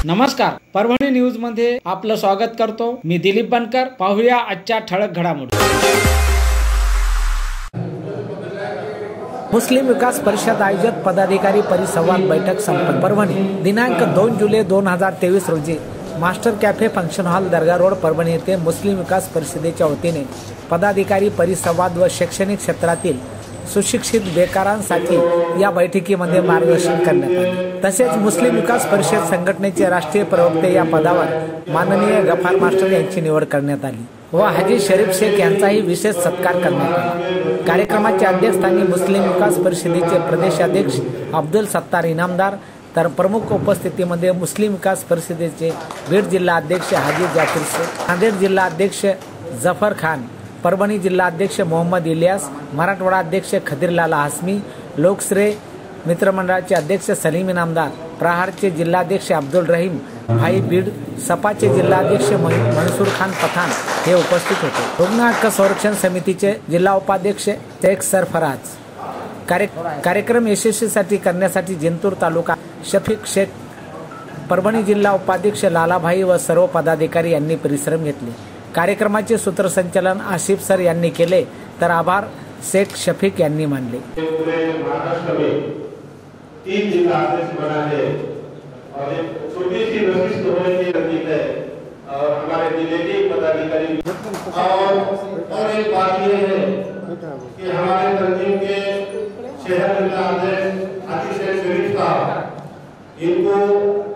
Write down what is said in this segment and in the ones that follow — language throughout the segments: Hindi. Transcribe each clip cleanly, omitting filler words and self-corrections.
नमस्कार, परभणी न्यूज मध्ये आपलं स्वागत करतो। मी दिलीप बनकर। पाहूया आजच्या ठळक घडामोडी। मुस्लिम विकास परिषद आयोजित पदाधिकारी परिसंवाद बैठक संपन्न। परभणी दिनांक 2 जुलै 2023 रोजी मास्टर कॅफे फंक्शन हॉल दर्गा रोड परभणी येथे मुस्लिम विकास परिषदेच्या वतीने पदाधिकारी परिसंवाद व शैक्षणिक क्षेत्रातील सुशिक्षित बेकारांसाठी या बैठकीमध्ये मार्गदर्शन करण्यात आले। तसेच मुस्लिम विकास परिषद संघटनेचे राष्ट्रीय प्रवक्ते या पदावर माननीय गफार मास्टर यांची निवड करण्यात आली व हाजी शरीफ शेख यांचाही विशेष सत्कार करण्यात आला। कार्यक्रमाच्या अध्यक्षस्थानी मुस्लिम विकास परिषदेचे प्रदेशाध्यक्ष अब्दुल सत्तार इनामदार तर प्रमुख उपस्थितीमध्ये मुस्लिम विकास परिषदेचे बीड जिल्हा अध्यक्ष हाजी जाकीर शेख, नांदेड जिल्हा अध्यक्ष जफर खान, परभणी जिल्हा अध्यक्ष मोहम्मद इलियास, मराठवाडा अध्यक्ष खदीरलाल हासमी, लोकश्रेय मित्रमंडळाचे अध्यक्ष सलीम इनामदार, प्रहारचे जिल्हाध्यक्ष अब्दुल रहीम भाई बीड, सपाचे जिल्हाध्यक्ष मनसूर खान पठाण हे उपस्थित होते। रुग्ण हक्क संरक्षण समितीचे जिल्हा उपाध्यक्ष शेख सरफराज। कार्यक्रम यशस्वीसाठी करण्यासाठी जिंतूर तालुका शफीक शेख, परभणी जिल्हा उपाध्यक्ष लालाभाई व सर्व पदाधिकारी यांनी परिश्रम घेतले। कार्यक्रमाचे सूत्रसंचालन आसिफ सर यांनी केले तर आभार शेख शफीक यांनी मानले। महाराष्ट्र में 3 जिला अध्यक्ष बना है और एक छोटी सी नशिस्त होने की नजदीक है और हमारे जिले के पदाधिकारी और एक बात ये है कि हमारे तंजीम के शहर जिला अध्यक्ष हाजी शरीफ साहब, इनको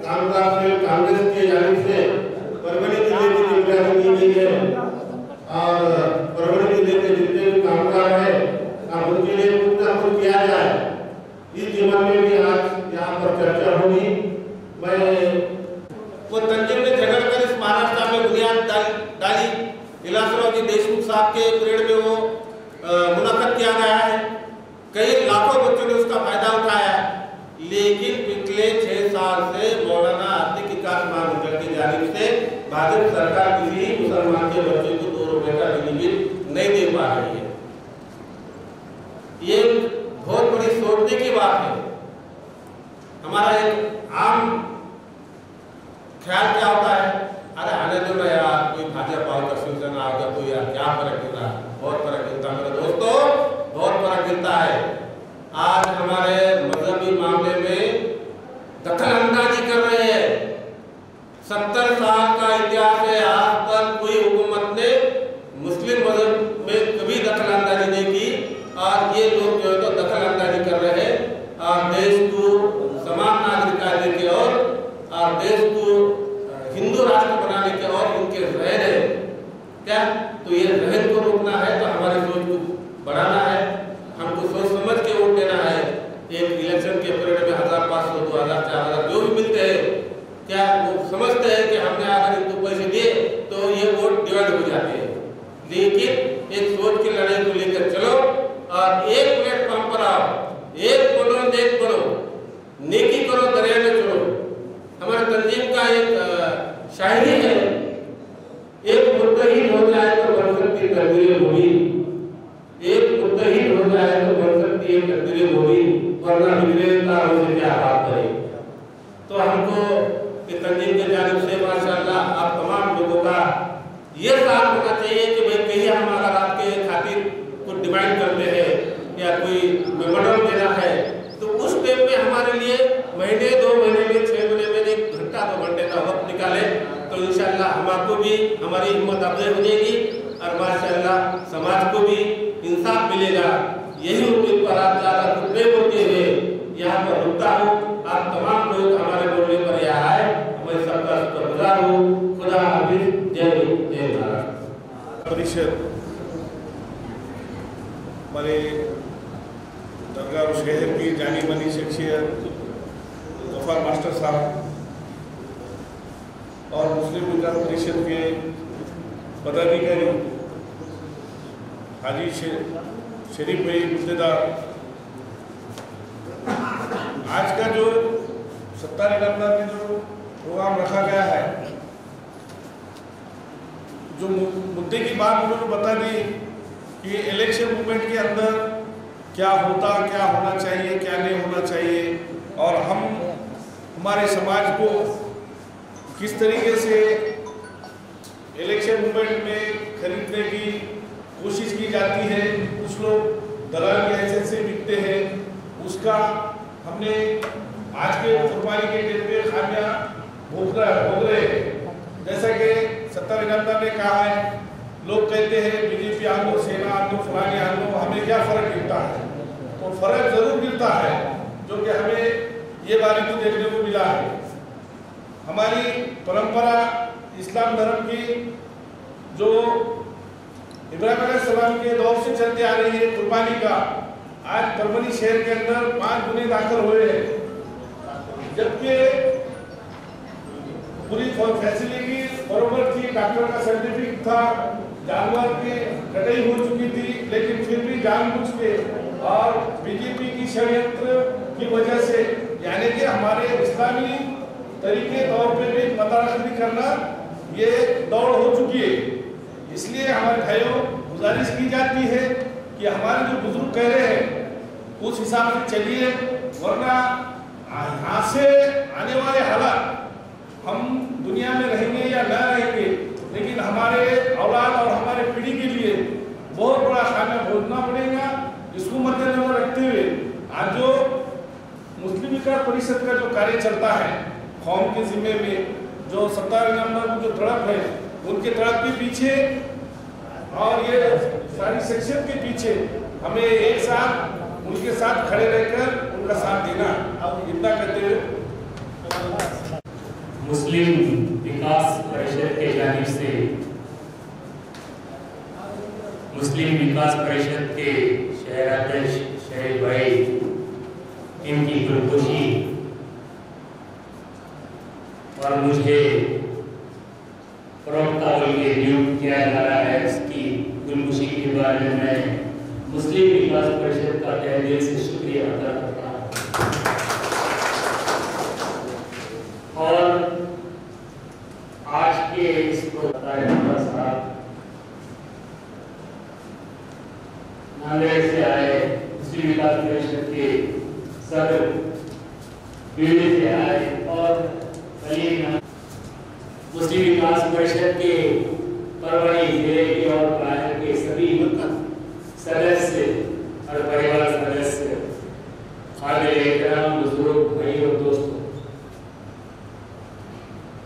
कांग्रेस की जानिब से परभणी जिले की जिम्मेदारी दी गई है और परभणी जिले के जितने भी कामगार है उनके लिए कुछ किया जाए। इस जीवन में भी आज यहाँ पर चर्चा होगी। मैं वो तंजीम ने झगड़कर इस महाराष्ट्र में बुनियाद डाली। इलासराव जी देशमुख साहब के पीरियड में वो मुनाफत किया गया है। कई लाखों बच्चों ने उसका फायदा उठाया, लेकिन पिछले 6 साल से मौलाना आर्थिक विकास महामंडल की जानिब से भाजपा सरकार किसी मुसलमान के बच्चे को 2 रुपए का बेनिफिट नहीं दे पा रही है। ये बहुत बड़ी सोचने की बात है। हमारा एक आम ख्याल क्या होता है, अरे आने दो ना यार, कोई भाजपा होगा, शिवसेना होगा, कोई यार क्या फर्क गिरता है। बहुत फर्क गिरता है मेरे दोस्तों, बहुत फर्क गिरता है। आज हमारे मजहबी मामले में दखल अंदाजी कर रहे हैं। 70 साल का इतिहास है, आज तक कोई हुकूमत ने मुस्लिम मजहब में कभी दखल अंदाजी नहीं की और ये लोग जो है तो दखल अंदाजी कर रहे हैं और देश को समान नागरिकता देने और देश को हिंदू राष्ट्र बनाने के और उनके रहन है क्या, तो ये रहन को रोकना है तो हमारी सोच को बढ़ाना है। हमको सोच समझ के वोट देना है। एक इलेक्शन के पीरियड में 1500, 2000, 4000 जो भी मिलते हैं, क्या वो समझते हैं कि हमने अगर इनको पैसे दिए तो ये वोट डिवाइड हो जाते हैं। लेकिन एक सोच की लड़ाई को लेकर चलो और एक प्लेटफॉर्म पर आओ, एक बनो नेक बनो, नेकी करो दरिया में चलो। हमारे तंजीम का एक शायरी है, एक मुत्तहीद हो जाए तो बन सकती तकदीरें मुबीन, एक मुत्तहीद हो जाए तो बन सकती है तकदीरें मुबीन, वरना बिगड़े तारों से क्या बात करें। तो हमको इस तंजीम के जानिब से माशाअल्लाह आप तमाम लोगों का ये साथ होना चाहिए कि भाई कहीं हम अगर आपके खातिर कुछ डिमांड करते हैं या कोई मेमोरेंडम देना है तो उस टाइम में हमारे लिए महीने 2 महीने में 6 महीने में 1 घंटा 2 घंटे का वक्त निकाले तो इंशाअल्लाह हमको भी हमारी हिम्मत अफजाई हो जाएगी और माशाअल्लाह समाज को भी इंसाफ मिलेगा। यही उम्मीद पर आप ज़्यादा खुतबे बोलते हुए यहाँ पर रुकता हूँ। आप तमाम लोग हमारे बोलने पर यहाँ आए, मैं सबका शुक्रगुजार हूँ। खुदा हाफिज, जय हिंद, जय भारत। परिषद हमारे दरगाह शहर की जानी मानी शख्सियत गफार मास्टर साहब और मुस्लिम विकास परिषद के पदाधिकारी हाजी शरीफ भाई गुत्तेदार, आज का जो सत्तार इनामदार में जो प्रोग्राम रखा गया है, जो मुद्दे की बात उन्होंने बता दी कि इलेक्शन मूवमेंट के अंदर क्या होता, क्या होना चाहिए, क्या नहीं होना चाहिए और हम हमारे समाज को किस तरीके से इलेक्शन मूवमेंट में खरीदने की कोशिश की जाती है, कुछ लोग दलाल की हैसियत से बिकते हैं, उसका हमने आज के कुर्बानी के दिन पे खामियां भोग रहे हैं। जैसा कि सत्ता निगंता ने कहा है, लोग कहते हैं बीजेपी आन लो, सेना आन लो, फलानी आन लो, हमें क्या फर्क गिरता है? तो फर्क जरूर गिरता है, जो कि हमें ये बारी तो देखने को मिला है। हमारी परंपरा इस्लाम धर्म की जो इब्राहिम अलैहिस्सलाम के दौर से चलते आ रही है, कुर्बानी का, आज परभनी शहर के अंदर 5 गुने दाखिल हुए हैं, जबकि पूरी फैसिलिटी बरोबर थी, डॉक्टर का सर्टिफिकेट था, जानवर की कटाई हो चुकी थी, लेकिन फिर भी जानबूझ के और बीजेपी की षड्यंत्र की वजह से, यानी कि हमारे इस्लामी तरीके तौर पे भी मतदाखिल करना ये दौड़ हो चुकी है। इसलिए हमारे भाइयों गुजारिश की जाती है कि हमारे जो बुजुर्ग कह रहे हैं उस हिसाब से चलिए, वरना यहाँ से आने वाले हालात, हम दुनिया में रहेंगे या न रहेंगे, लेकिन हमारे औलाद और हमारे पीढ़ी के लिए बहुत बड़ा खाना भोगना पड़ेगा। इसको मद्देनजर रखते हुए आज जो मुस्लिम विकास परिषद का जो कार्य चलता है, कौम के जिम्मे में जो सत्ता निगंता जो तड़प है, उनके तड़प के पीछे और ये सारी सेक्शन के पीछे हमें एक साथ उनके साथ खड़े रहकर उनका साथ देना, इतना कहते हुए मुस्लिम विकास परिषद के जानिब से मुस्लिम विकास परिषद के शहराध्यक्ष शहीद भाई इनकी खुदकुशी और मुझे प्रवक्ता बल के नियुक्त किया जा रहा है, उसकी खुदकुशी के बारे में मैं मुस्लिम विकास परिषद का तहे दिल से शुक्रिया अदा करता हूँ। और आज के इसको साहब नांदेड़ से आए, मुस्लिम विकास परिषद के सदर दिल्ली से आए, और मुस्लिम विकास परिषद के परभनी जिले के और बाहर के सभी सदस्य और परिवार सदस्य, काबिल-ए-एहतराम बुजुर्ग भाई और दोस्तों,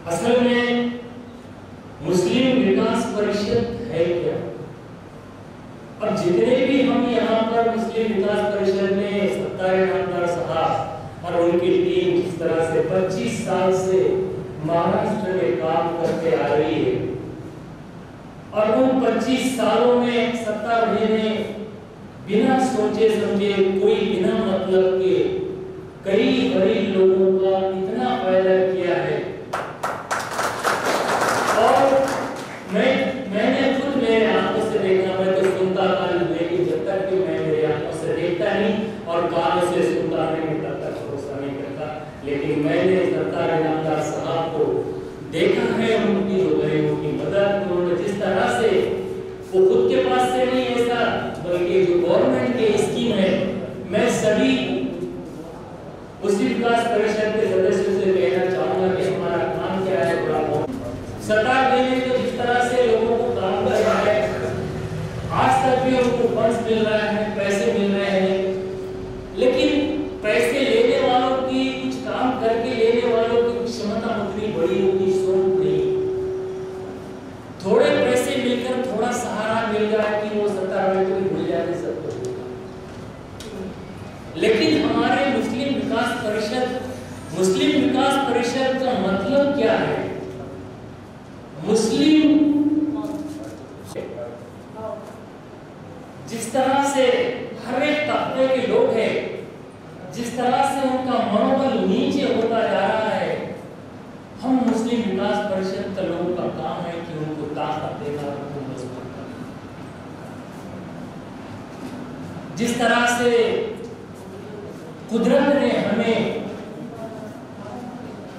असल में मुस्लिम विकास परिषद है क्या? अब जितने भी हम यहाँ पर मुस्लिम विकास परिषद में सत्तार नामदार साहब और उनकी टीम जिस तरह से 25 साल से महाराष्ट्र में काम करते आ रही है, और उन 25 सालों में सत्ता ने बिना सोचे समझे, कोई बिना मतलब के कई गरीब लोगों का इतना फायदा किया है। और मैंने खुद मेरे आंखों से देखा, मैं तो सुनता था, लेकिन जब तक कि मैं मेरे आंखों से देखता नहीं और कानों से सुनता नहीं, तब तक भरोसा नहीं करता। लेकिन मैंने सरकार इनामदार साहब को देखा है, उनकी जो गरीबों की मदद, उन्होंने जिस तरह से, वो खुद के पास से नहीं ऐसा, बल्कि जो गवर्नमेंट के स्कीम है, मैं सभी मुस्लिम विकास परिषद के सदस्यों से कहना चाहूंगा कि हमारा काम क्या है, बड़ा सरकार देने को जिस तरह से लोगों को काम कर रहा है, आज तक भी उनको फंड्स मिल रहा है, पैसे मिल रहे हैं, लेकिन पैसे लेने वालों की, कुछ काम करके लेने वालों की क्षमता उतनी बड़ी होगी, सोच नहीं। थोड़े पैसे मिलकर थोड़ा सहारा मिल जाए कि वो सत्ता में कोई भूल जाए सब कुछ, लेकिन हमारे मुस्लिम विकास परिषद का मतलब क्या है? मुस्लिम जिस तरह से हर एक तबके के लोग हैं, जिस तरह से उनका मनोबल नीचे होता जा रहा है, हम मुस्लिम विकास परिषद का लोगों का काम है कि उनको ताकत देना, उनको मजबूत करना। जिस तरह से कुदरत ने हमें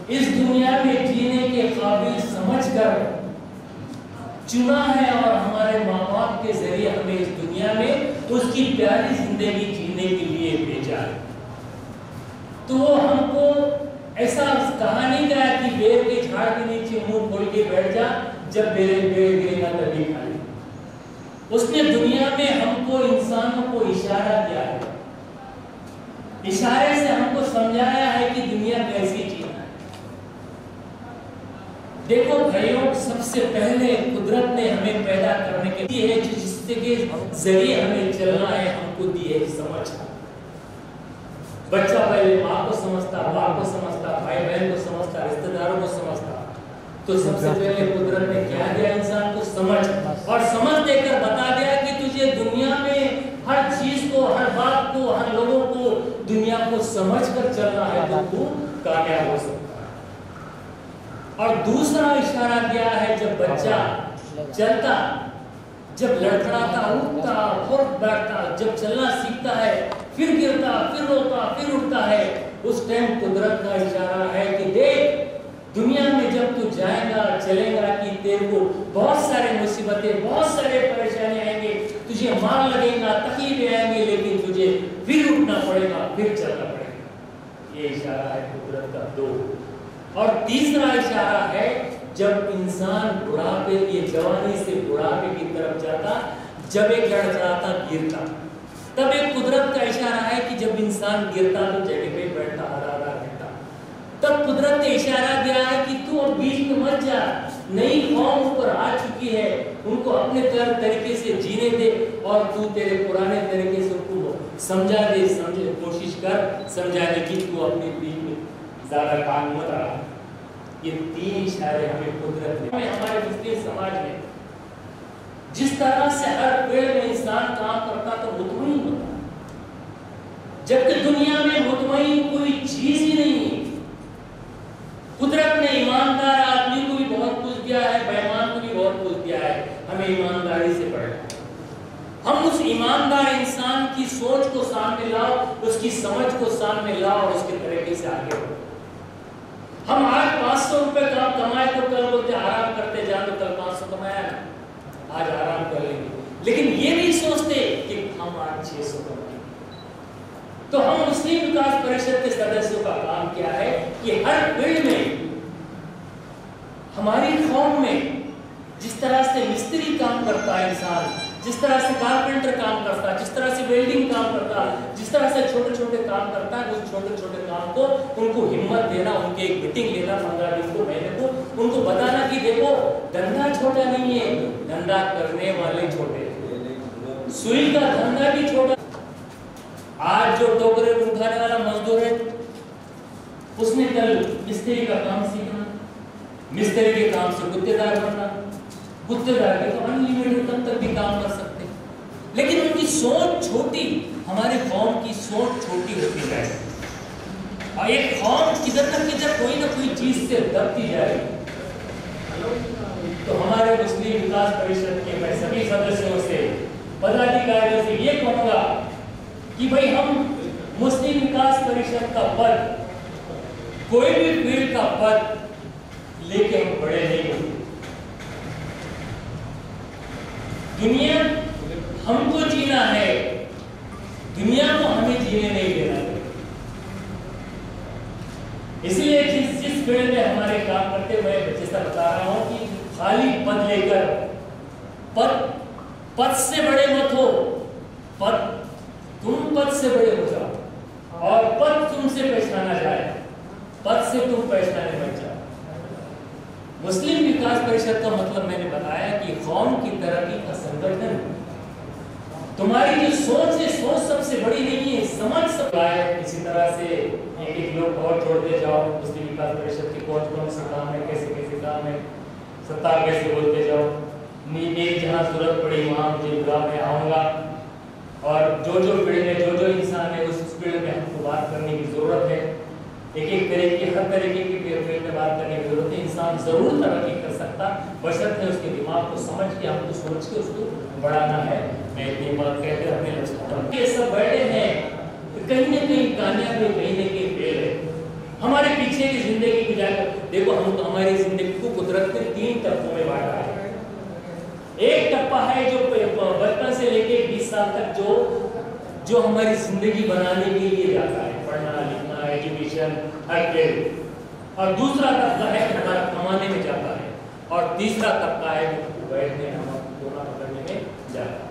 इस दुनिया में जीने के काबिल समझकर चुना है और हमारे माँ बाप के जरिए हमें इस दुनिया में उसकी प्यारी जिंदगी जीने के लिए भेजा है, तो वो हमको ऐसा कहा नहीं गया कि बेर के झाड़ के नीचे मुंह खोल के बैठ जा, जब बेर गिरेगा तभी खा ले। उसने दुनिया में हमको, इंसानों को इशारा किया है, इशारे से हमको समझाया है कि दुनिया कैसी जीना है। देखो भाइयों, सबसे पहले कुदरत ने हमें पैदा करने के लिए है, जिसके जरिए हमें चलना है, हमको दी है समझ। बच्चा पहले माँ को समझता, बाप को समझता, भाई बहन को समझता, रिश्तेदारों को समझता। तो सबसे पहले कुदरत ने क्या दिया इंसान को? समझ। और समझ देकर बता दिया कि तुझे दुनिया में हर चीज को, हर बात को, हर लोगों को, दुनिया को समझ कर चलना है तो तू कामयाब हो सकता है। और दूसरा इशारा दिया है, जब बच्चा चलता, जब लड़खड़ाता, उठता, और बैठता, जब चलना सीखता है, फिर गिरता, फिर रोता, फिर उठता है, उस टाइम कुदरत का इशारा है कि देख, दुनिया में जब तू जाएगा, चलेगा, कि तेरे को बहुत सारे मुसीबतें, बहुत सारे परेशानी आएंगे, तुझे मार लगेगा, तकलीफें आएंगे, लेकिन तुझे फिर उठना पड़ेगा, फिर चलना पड़ेगा। ये इशारा है कुदरत का दो। और तीसरा इशारा है, जब इंसान बुढ़ापे, ये जवानी से बुढ़ापे की तरफ जाता, जब एक लड़खड़ाता, गिरता, तब एक कुदरत का इशारा है कि जब इंसान गिरता तो जगह पे बैठता, आधा घंटा, तब कुदरत ने इशारा दिया है कि तू अब बीच में मत जा, नई कौम ऊपर आ चुकी है, उनको अपने तरीके से जीने दे, और तू तेरे पुराने तरीके से उनको समझा दे, समझे कोशिश कर समझाने की, तू अपने बीच में ज्यादा काम मत आ। ये तीन इशारे हमें कुदरत ने, हमारे मुस्लिम समाज में जिस तरह से हर पेड़ में इंसान काम करता तो मुतमईन होता, जबकि दुनिया में मुतमईन कोई चीज ही नहीं है। कुदरत ने ईमानदार आदमी को भी बहुत कुछ दिया है, बेईमान को भी बहुत कुछ दिया है, हमें ईमानदारी से पढ़ना। हम उस ईमानदार इंसान की सोच को सामने लाओ, उसकी समझ को सामने लाओ, और उसके तरीके से आगे बढ़ो। हम आज 500 रुपए कमाए तो कल बोलते आराम करते जाए, तो कल 500 कमाया, आज आराम कर लेंगे, लेकिन ये नहीं सोचते कि हम आज 600 कमाएंगे। तो हम मुस्लिम विकास परिषद के सदस्यों का काम क्या है कि हर फील्ड में, हमारी कौम में जिस तरह से मिस्त्री काम करता है इंसान, जिस तरह से कारपेंटर काम करता है, जिस तरह से वेल्डिंग काम करता है, जिस तरह से छोटे छोटे काम करता है, उस छोटे छोटे काम को उनको हिम्मत देना, उनके एक मीटिंग लेना 15 दिन को, महीने को, उनको बताना कि देखो धंधा छोटा नहीं है, धंधा करने वाले छोटे, सुई का धंधा भी छोटा। आज जो टोकरे उठाने वाला मजदूर है, उसने कल मिस्त्री का काम सीखना, मिस्त्री के काम से गुत्तेदार बनना, गुत्तेदार के तो अनलिमिटेड तक भी काम कर सकते, लेकिन उनकी सोच छोटी, हमारे कौम की सोच छोटी होती है, और एक कौम किधर न किधर कोई ना कोई चीज से दबती जाएगी। तो हमारे मुस्लिम विकास परिषद के मैं सभी सदस्यों से, पदाधिकारियों से ये कहूंगा कि भाई हम मुस्लिम विकास परिषद का पद, कोई भी फील्ड का पद लेके हम बड़े नहीं होते। दुनिया हमको जीना है, दुनिया को हमें जीने नहीं देना है। इसलिए जिस फील्ड में हमारे काम करते, मैं जैसा बता रहा हूं कि खाली पद लेकर, पद से बड़े मत हो, तुम पद से बड़े हो जाओ, और पद तुमसे पहचाना जाए, पद से तुम पहचाने बन जाओ। मुस्लिम विकास परिषद का मतलब मैंने बताया कि कौम की तरक्की का संगठन। तुम्हारी जो सोच है, सोच सबसे बड़ी नहीं है, समझ सब है। इसी तरह से एक लोग और जोड़ते जाओ, मुस्लिम विकास परिषद के कौन से काम है, कैसे कैसे काम है, सत्ता कैसे बोलते जाओ। मेरी जहाँ जरूरत पड़ी वहाँ मुझे बुला, मैं आऊँगा, और जो फील्ड में जो इंसान है उस फील्ड में हमको बात करने की जरूरत है। एक तरीके, हर तरीके की फील्ड में बात करने की जरूरत है। इंसान जरूर तरक्की कर सकता, बशर्ते उसके दिमाग को समझ के, हमको सोच के उसको बढ़ाना है। मैं इतनी बात कहते अपने लक्ष्य, ये सब बैठे हैं कहीं न कहीं कामयाबी, कहीं न कहीं फेल है। हमारे पीछे की जिंदगी को जाकर देखो, हम तो हमारी जिंदगी को कुदरत ने 3 टप्पों में बांटा है। एक टप्पा है जो बचपन से लेके 20 साल तक जो हमारी जिंदगी बनाने के लिए जाता है, पढ़ना लिखना, एजुकेशन, हर फील्ड। और दूसरा तबका है कि हमारा कमाने में जाता है, और तीसरा तबका है कि बैठने दोना पकड़ने में जाता है।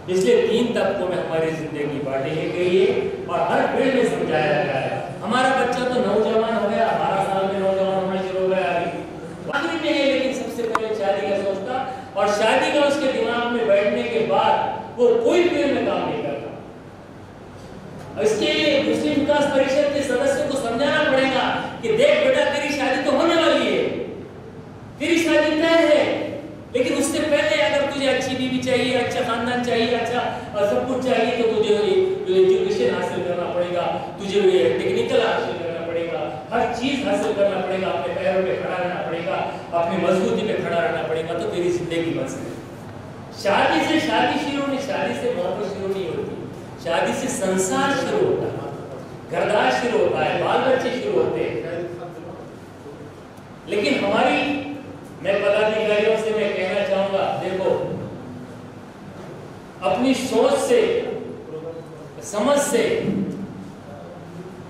इसलिए 3 तबकों में हमारी जिंदगी बांटी गई है और हर फील्ड में समझाया गया है। हमारा बच्चा तो नौजवान हो गया, 12 साल में नौजवान होना शुरू हो गया, आखिरी में है, लेकिन सबसे पहले शादी का सोचता, और शादी का उसके दिमाग में बैठने के बाद वो कोई फील्ड में काम नहीं करता। इसके लिए मुस्लिम विकास परिषद के सदस्यों को समझाना पड़ेगा कि देख बेटा, तेरी शादी तो होने वाली है, तेरी शादी तय है, लेकिन उससे पहले अगर तुझे अच्छी बीवी चाहिए, अच्छा खानदान चाहिए, अच्छा सब कुछ चाहिए, तो तुझे एजुकेशन हासिल करना पड़ेगा, तुझे टेक्निकल हासिल करना पड़ेगा, हर चीज हासिल करना पड़ेगा, अपने पैरों पे खड़ा रहना पड़ेगा, अपनी मजबूती पे खड़ा रहना पड़ेगा, तो तेरी जिंदगी बन सके। शादी से शादी शुरू नहीं, शादी से मोहब्बत शुरू नहीं होती, शादी से संसार शुरू होता है, घरदार शुरू होता है, बाल बच्चे शुरू होते हैं। लेकिन मैं पदाधिकारियों से मैं कहना चाहूंगा, देखो, अपनी सोच से, समझ से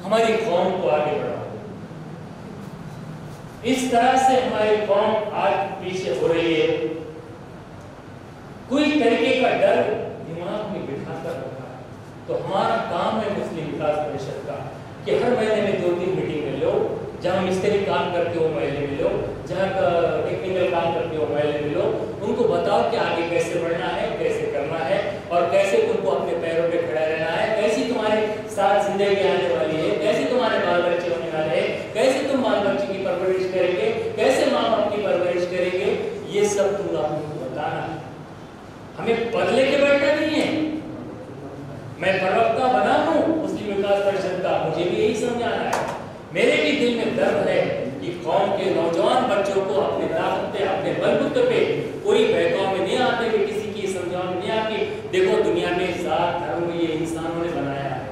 हमारी कौम को आगे बढ़ाओ। इस तरह से हमारी कौम आज पीछे हो रही है, कोई तरीके का डर दिमाग में बिठा कर रखा है। तो हमारा काम है मुस्लिम विकास परिषद का कि हर महीने में 2-3 मीटिंग लो, जहाँ मिस्त्री काम करते हो महल्ले में लो, जहाँ टेक्निकल काम करते हो महल्ले में लो, उनको बताओ कि आगे कैसे बढ़ना है, कैसे करना है, और कैसे तुमको अपने पैरों पे खड़ा रहना है, कैसी तुम्हारे साथ जिंदगी आने वाली है, कैसे तुम्हारे बाल बच्चे होने वाले हैं, कैसे तुम बाल बच्चे की परवरिश करेंगे, कैसे माँ बाप की परवरिश करेंगे, ये सब तुम आपको बताना है। हमें बदले के बैठना नहीं है। मैं प्रवक्ता बना हूँ मुस्लिम विकास परिषद का, मुझे भी यही समझाना है। मेरे भी दिल में दर्द है कि कौम के नौजवान बच्चों को अपने ताकत पे, अपने बलबूते पे कोई बहकाव में नहीं आते हुए, किसी की समझाव में नहीं आती। देखो, दुनिया में जात धर्म ये इंसानों ने बनाया है,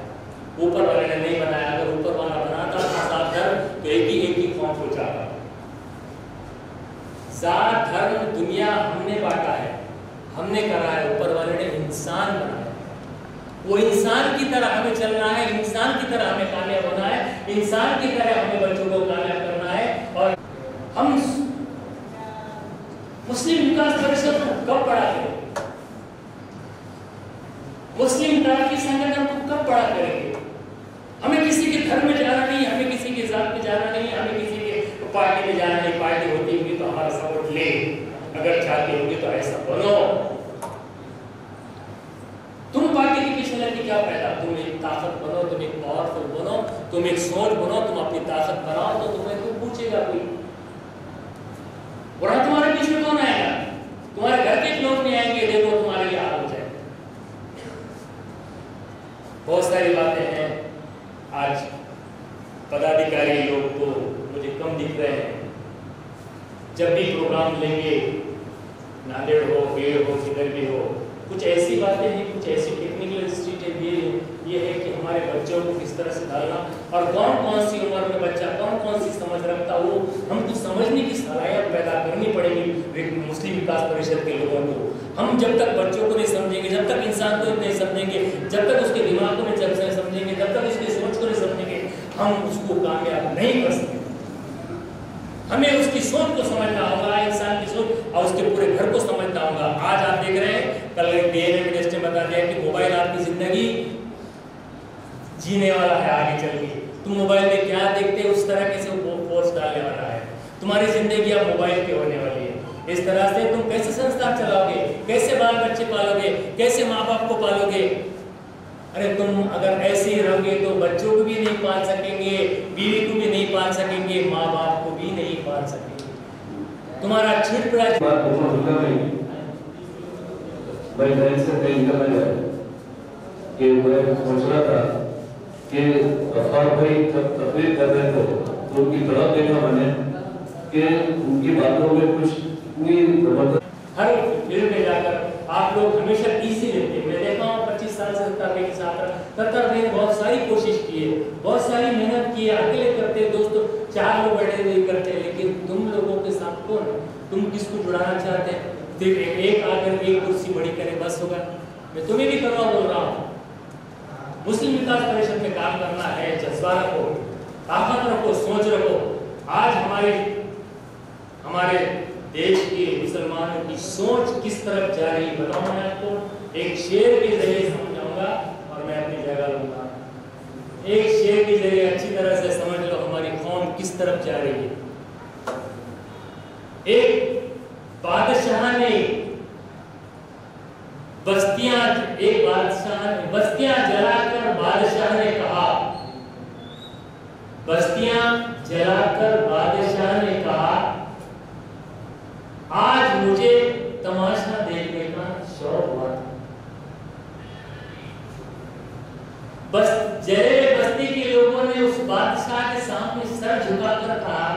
ऊपर वाले ने नहीं बनाया। अगर ऊपर वाला बनाता था जात धर्म, तो एक ही कौम को चाहता। जात धर्म दुनिया हमने बांटा है, हमने करा है, ऊपर वाले ने इंसान बनाया। वो इंसान की तरह हमें चलना है, इंसान की तरह हमें कामयाब होना है, इंसान की तरह हमें बच्चों को कामयाब करना है। और हम मुस्लिम विकास परिषद को कब बड़ा करेंगे, मुस्लिम तारकी संगठन को कब बड़ा करेंगे? हमें किसी के धर्म में जाना नहीं, हमें किसी की जात में जाना नहीं, हमें किसी के पार्टी में जाना नहीं। पार्टी होती होगी तो हमारा सपोर्ट ले, अगर चाहते होगी तो ऐसा बनो। तुम पार्टी के पीछे लगने की क्या फायदा? तुम एक ताकत बनो, तुम एक पावरफुल बनो, तुम एक सोच बनो, तुम अपनी ताकत बनाओ, तो तुम्हें कोई पूछेगा कोई, वरना तुम्हारे पीछे कौन आएगा? तुम्हारे घर के लोग नहीं आएंगे, देखो तुम्हारे लिए हाल हो जाए। बहुत सारी बातें हैं। आज पदाधिकारी लोग तो मुझे कम दिख रहे हैं। जब भी प्रोग्राम लेंगे, नांदेड़ हो, गेड़ हो, किधर भी हो, कुछ ऐसी बातें हैं, कुछ ऐसी टेक्निकल स्ट्रेटेजी ये है कि हमारे बच्चों को किस तरह से डालना, और कौन कौन सी उम्र में बच्चा कौन कौन सी समझ रखता हो, हमको समझने की सलाहियत पैदा करनी पड़ेगी मुस्लिम विकास परिषद के लोगों को। हम जब तक बच्चों को नहीं समझेंगे, जब तक इंसान को नहीं समझेंगे, जब तक उसके दिमाग को नहीं समझेंगे, जब तक उसकी सोच को नहीं समझेंगे, हम उसको कामयाब नहीं कर सकते। हमें उसकी सोच को समझना होगा, इंसान की सोच, और उसके पूरे घर को समझना होगा। आज आप देख रहे हैं, कल डीएनए मिनिस्टर ने बता दिया कि मोबाइल आपकी जिंदगी जीने वाला है आगे चल के। तुम मोबाइल में क्या देखते हो, उस तरह से वो पोस्ट डालने वाला है। तुम्हारी जिंदगी अब मोबाइल पे होने वाली है। इस तरह से तुम कैसे संस्था चलाओगे, कैसे बाल बच्चे पालोगे, कैसे माँ बाप को पालोगे? अरे तुम अगर ऐसे ही रहोगे तो बच्चों को भी नहीं पाल सकेंगे, बीवी को भी नहीं पाल सकेंगे, माँ बाप को भी नहीं पाल सकेंगे। तुम्हारा छिड़पड़ा भाई घर से कहीं निकलना जाए कि मैं सोच रहा था कि अफार भाई जब तकरीर कर रहे थे तो उनकी तरफ देखा मैंने कि उनकी बातों में कुछ हर फील्ड में जाकर आप लोग हमेशा इजी रहते हैं। मैं देखा हूँ 25 साल से तत्तर ने बहुत सारी कोशिश की है, बहुत सारी मेहनत की है, अकेले करते दोस्तों 4 लोग बैठे हुए करते हैं, लेकिन तुम लोगों के साथ कौन? तुम किसको जुड़ाना चाहते हैं? सिर्फ एक आकर एक कुर्सी बड़ी करे बस होगा? मैं तुम्हें भी करवा बोल रहा हूँ, मुस्लिम विकास परिषद में काम करना है, जज्बा रखो। ताकत रखो, सोच रखो। आज हमारे देश के मुसलमानों की सोच किस तरफ जा रही है बताऊं मैं आपको। एक शेर के जरिए समझाऊंगा और मैं अपनी जगह लूंगा। एक शेर के जरिए अच्छी तरह से समझ लो हमारी कौम किस तरफ जा रही है। एक बादशाह ने बस्तियां जलाकर बादशाह ने कहा, बस्तियां जलाकर बादशाह ने कहा, आज मुझे तमाशा देखने का शौक हुआ। बस जले बस्ती के लोगों ने उस बादशाह के सामने सर झुकाकर कहा,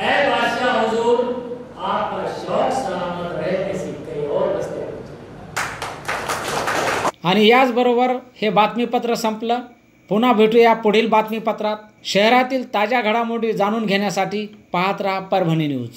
ऐ बादशाह हुजूर, आपका शौक सलामत रहे, ऐसी कई और बस्तियां। आणि याचबरोबर हे बातमीपत्र संपलं। पुन्हा भेटूया पुढील बातमीपत्रात। शहरातील ताज्या घडामोडी जाणून घेण्यासाठी पाहत रहा परभणी न्यूज।